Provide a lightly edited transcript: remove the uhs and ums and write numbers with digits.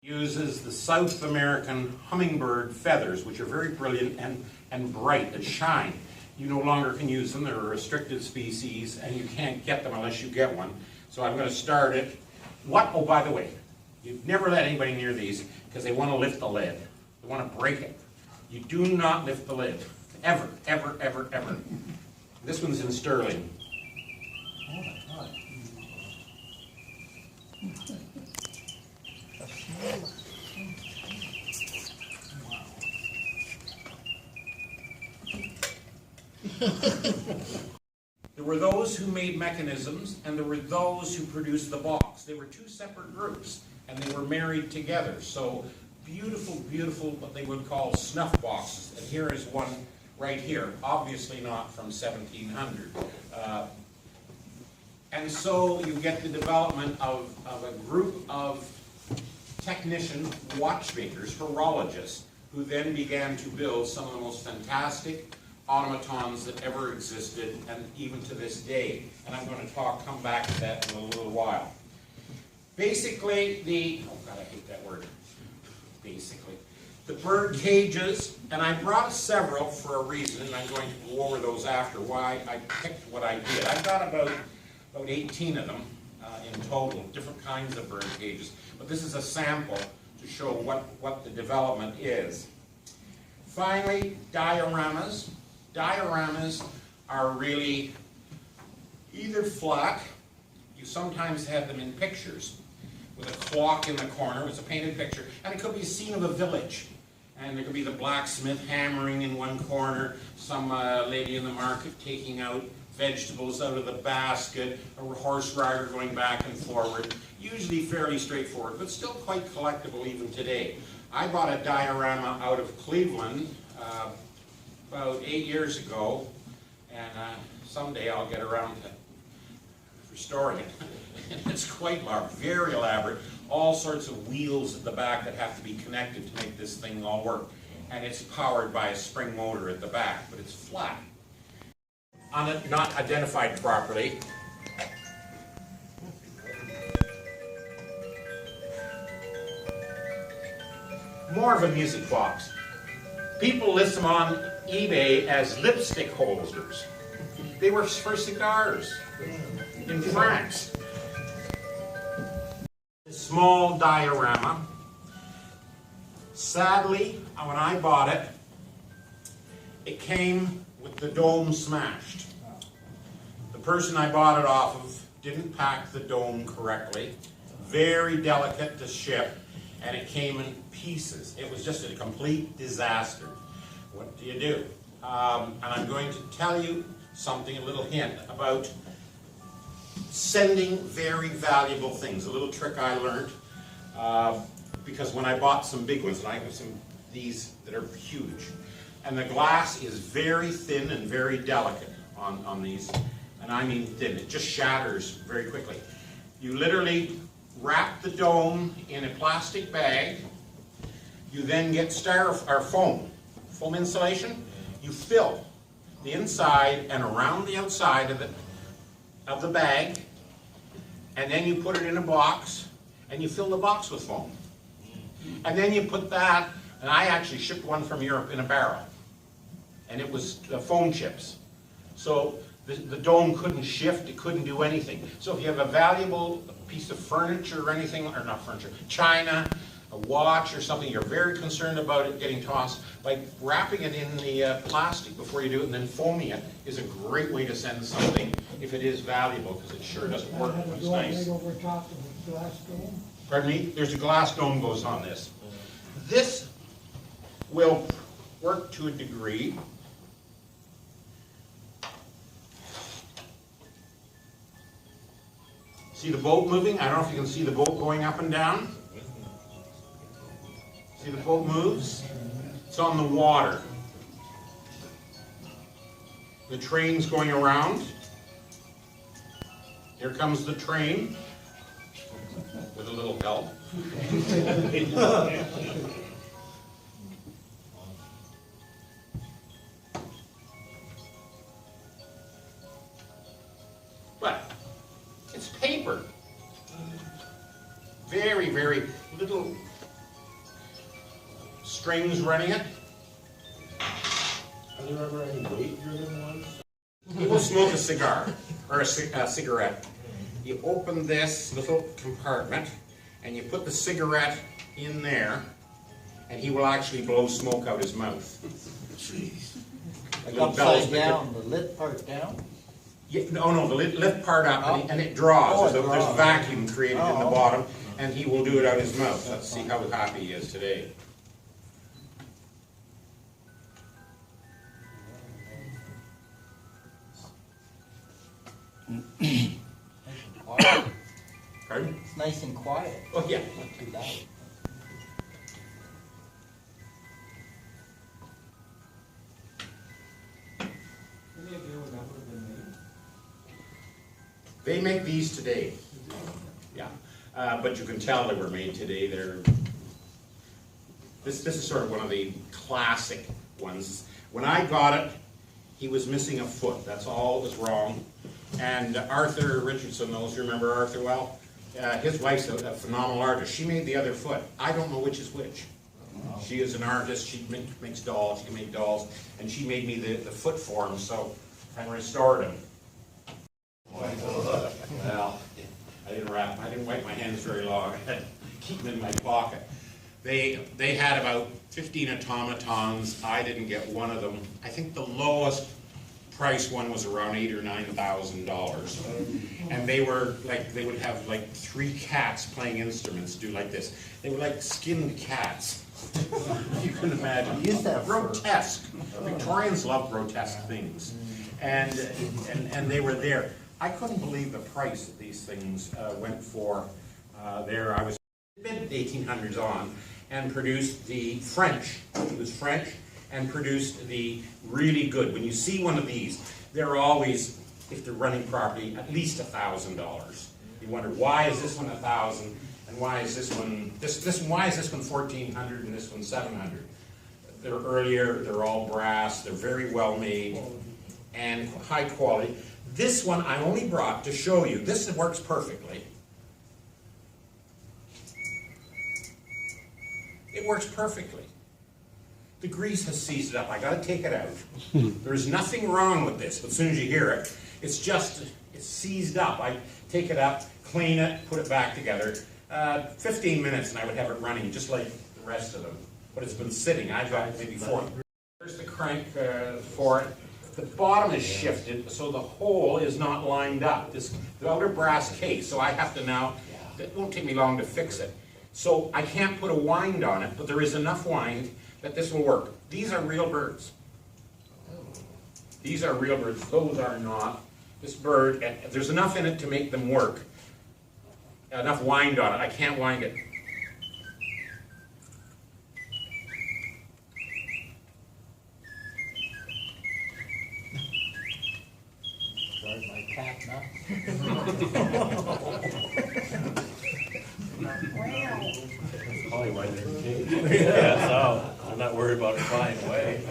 Uses the South American hummingbird feathers, which are very brilliant and bright and shine. You no longer can use them. They're a restricted species, and you can't get them unless you get one. So I'm going to start it. Oh, by the way, you've never let anybody near these because they want to lift the lid. They want to break it. You do not lift the lid. Ever, ever, ever, ever. This one's in sterling. Oh my God. There were those who made mechanisms, and there were those who produced the box. They were two separate groups, and they were married together. So beautiful, beautiful, what they would call snuff boxes. And here is one right here, obviously not from 1700. And so you get the development of a group of technician watchmakers, horologists, who then began to build some of the most fantastic automatons that ever existed, and even to this day. And I'm going to come back to that in a little while. Basically, oh God, I hate that word. Basically. The bird cages, and I brought several for a reason, and I'm going to go over those after, why I picked what I did. I've got about 18 of them in total, different kinds of bird cages. But this is a sample to show what the development is. Finally, dioramas. Dioramas are really either flat, you sometimes have them in pictures, with a clock in the corner, it's a painted picture, and it could be a scene of a village. And there could be the blacksmith hammering in one corner, some lady in the market taking out vegetables out of the basket, a horse rider going back and forward. Usually fairly straightforward, but still quite collectible even today. I bought a diorama out of Cleveland about 8 years ago, and someday I'll get around to restoring it. And it's quite large, very elaborate, all sorts of wheels at the back that have to be connected to make this thing all work. And it's powered by a spring motor at the back, but it's flat. On it, not identified properly. More of a music box. People list them on eBay as lipstick holders. They were for cigars in France. A small diorama. Sadly, when I bought it, it came with the dome smashed. The person I bought it off of didn't pack the dome correctly. Very delicate to ship, and it came in pieces. It was just a complete disaster. What do you do? And I'm going to tell you something, a little hint about sending very valuable things. A little trick I learned, because when I bought some big ones, and I have some these that are huge, and the glass is very thin and very delicate on these, and I mean thin. It just shatters very quickly. You literally wrap the dome in a plastic bag. You then get foam insulation. You fill the inside and around the outside of the bag, and then you put it in a box, and you fill the box with foam. And then you put that, and I actually shipped one from Europe in a barrel, and it was foam chips. So the dome couldn't shift, it couldn't do anything. So if you have a valuable piece of furniture or anything, or not furniture, china, a watch or something, you're very concerned about it getting tossed, like wrapping it in the plastic before you do it and then foaming it is a great way to send something if it is valuable, because it sure doesn't work. It's nice. Over top of a glass dome? Pardon me? There's a glass dome goes on this. This will work to a degree. See the boat moving? I don't know if you can see the boat going up and down. See the boat moves? It's on the water. The train's going around. Here comes the train with a little help. But it's paper. Very, very little strings running it. Are there ever any weight-driven ones? You will smoke a cigar, or a cigarette. You open this little compartment, and you put the cigarette in there, and he will actually blow smoke out his mouth. Jeez. Like Upside down, the lid part down? Yeah, no, the lift part up, and it draws. Oh, There's a vacuum created in the Oh. bottom, and he will do it out his mouth. Let's see how happy he is today. Quiet. Pardon? It's nice and quiet, Oh, yeah. not too loud. They make these today. Yeah, but you can tell they were made today. This is sort of one of the classic ones. When I got it, he was missing a foot. That's all that was wrong. And Arthur Richardson knows, you remember Arthur well? His wife's a phenomenal artist. She made the other foot. I don't know which is which. She is an artist. She makes dolls. She can make dolls. And she made me the foot for him, so I restored him. Well, I didn't wipe my hands very long. I had to keep them in my pocket. They had about 15 automatons. I didn't get one of them. I think the lowest price one was around $8,000 or $9,000. And they were like, they would have like 3 cats playing instruments, do like this. They were like skinned cats. You can imagine. Use that for- Grotesque. Victorians love grotesque things. And they were there. I couldn't believe the price that these things went for there. I was mid-1800s on and produced the French. He was French and produced the really good. When you see one of these, they're always, if they're running properly, at least $1,000. You wonder, why is this one 1,000 and why is this one why is this one 1,400 and this one 700? They're earlier, they're all brass, they're very well made and high quality. This one I only brought to show you. This works perfectly. It works perfectly. The grease has seized it up. I got to take it out. There's nothing wrong with this, but as soon as you hear it, it's seized up. I take it up, clean it, put it back together. 15 minutes and I would have it running just like the rest of them. But it's been sitting. I've got maybe 4. There's the crank for it. The bottom is shifted, so the hole is not lined up. The outer brass case, so I have to now, it won't take me long to fix it. So I can't put a wind on it, but there is enough wind that this will work. These are real birds. These are real birds. Those are not. This bird, there's enough in it to make them work. Enough wind on it. I can't wind it. Drive my cat nuts. Probably why they're in cage. Yeah, so I'm not worried about it flying away.